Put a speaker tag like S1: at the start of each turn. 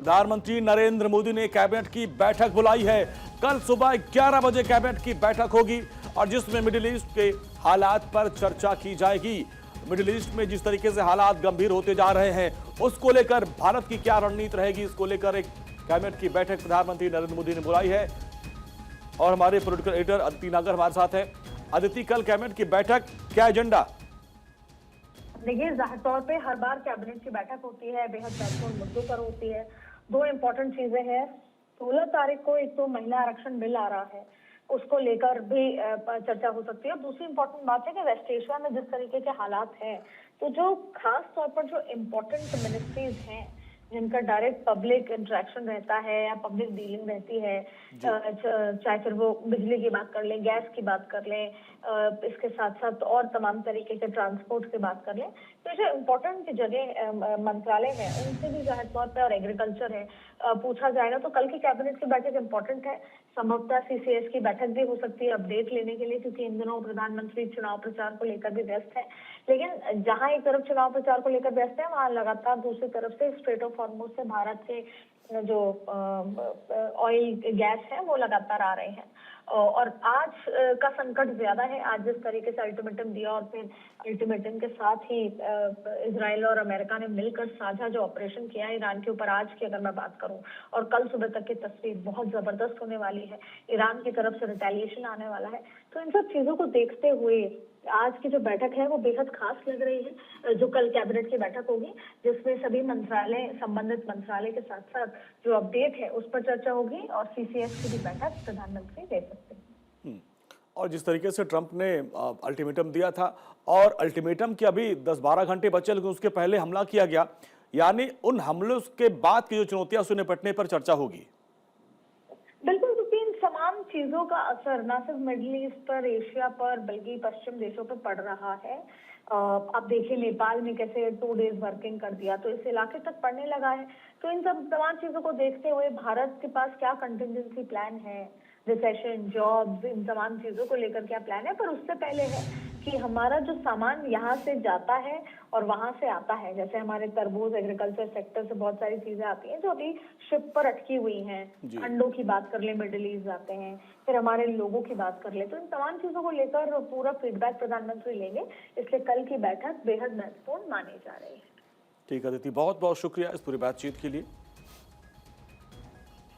S1: प्रधानमंत्री नरेंद्र मोदी ने कैबिनेट की बैठक बुलाई है। कल सुबह 11 बजे कैबिनेट की बैठक होगी और जिसमें मिडिल ईस्ट के हालात पर चर्चा की जाएगी। मिडिल ईस्ट में जिस तरीके से हालात गंभीर होते जा रहे हैं, उसको लेकर भारत की क्या रणनीति रहेगी, इसको लेकर एक कैबिनेट की बैठक प्रधानमंत्री नरेंद्र मोदी ने बुलाई है। और हमारे पॉलिटिकल एडिटर अदिति नागर हमारे साथ है। अदिति, कल कैबिनेट की बैठक, क्या एजेंडा?
S2: देखिए, जाहिर तौर पे हर बार कैबिनेट की बैठक होती है, बेहद महत्वपूर्ण मुद्दों पर होती है। दो इम्पोर्टेंट चीजें हैं। 16 तारीख को एक तो महिला आरक्षण बिल आ रहा है, उसको लेकर भी चर्चा हो सकती है। दूसरी इम्पोर्टेंट बात है कि वेस्ट एशिया में जिस तरीके के हालात हैं, तो जो खास तौर पर जो इम्पोर्टेंट मिनिस्ट्रीज हैं जिनका डायरेक्ट पब्लिक इंटरेक्शन रहता है या पब्लिक डीलिंग रहती है, चाहे फिर वो बिजली की बात कर लें, गैस की बात कर लें, इसके साथ साथ और तमाम तरीके के ट्रांसपोर्ट की बात कर लें, तो जो इम्पोर्टेंट जगह मंत्रालय है उनसे भी जाहिर तौर पर, और एग्रीकल्चर है, पूछा जाएगा। तो कल की कैबिनेट की बैठक इम्पोर्टेंट है। संभवतः सीसीएस की बैठक भी हो सकती है अपडेट लेने के लिए, क्योंकि इन दिनों प्रधानमंत्री चुनाव प्रचार को लेकर भी व्यस्त है। लेकिन जहां एक तरफ चुनाव प्रचार को लेकर व्यस्त है, वहां लगातार दूसरी तरफ से स्ट्रेट ऑफ हॉर्मुज से भारत के जो ऑयल गैस है वो लगातार आ रहे हैं। और आज का संकट ज्यादा है। आज जिस तरीके से अल्टीमेटम दिया और फिर अल्टीमेटम के साथ ही इजराइल और अमेरिका ने मिलकर साझा जो ऑपरेशन किया है ईरान के ऊपर, आज की अगर मैं बात करूं, और कल सुबह तक की तस्वीर बहुत जबरदस्त होने वाली है। ईरान की तरफ से रिटेलिएशन आने वाला है। तो इन सब चीजों को देखते हुए आज की जो बैठक है वो बेहद खास लग रही है, जो कल कैबिनेट की बैठक होगी, जिसमें सभी मंत्रालय, संबंधित मंत्रालय के साथ साथ जो अपडेट है उस पर चर्चा होगी और सीसीएस की भी बैठक प्रधानमंत्री ले सकते हैं।
S1: और जिस तरीके से ट्रंप ने अल्टीमेटम दिया था और अल्टीमेटम के अभी 10-12 घंटे बचे, लेकिन उसके पहले हमला किया गया, यानी उन हमलों के बाद की जो चुनौतियां उससे निपटने पर चर्चा होगी।
S2: बिल्कुल, क्योंकि इन तमाम चीजों का असर न सिर्फ मिडिल ईस्ट पर, एशिया पर, बल्कि पश्चिम देशों पर पड़ रहा है। आप देखिए नेपाल में कैसे 2 डेज वर्किंग कर दिया, तो इस इलाके तक पड़ने लगा है। तो इन सब तमाम चीजों को देखते हुए भारत के पास क्या कंटिजेंसी प्लान है, रिसेशन, जॉब्स, इन तमाम चीजों को लेकर क्या प्लान है। पर उससे पहले है कि हमारा जो सामान यहाँ से जाता है और वहां से आता है, जैसे हमारे तरबूज, एग्रीकल्चर सेक्टर से बहुत सारी चीजें आती हैं जो अभी शिप पर अटकी हुई हैं। अंडों की बात कर ले, मिडिल ईस्ट जाते हैं, फिर हमारे लोगों की बात कर ले, तो इन तमाम चीजों को लेकर पूरा फीडबैक प्रधानमंत्री लेंगे। इसलिए कल की बैठक बेहद महत्वपूर्ण मानी जा रही है।
S1: ठीक है अदिति, बहुत बहुत शुक्रिया इस पूरी बातचीत के लिए।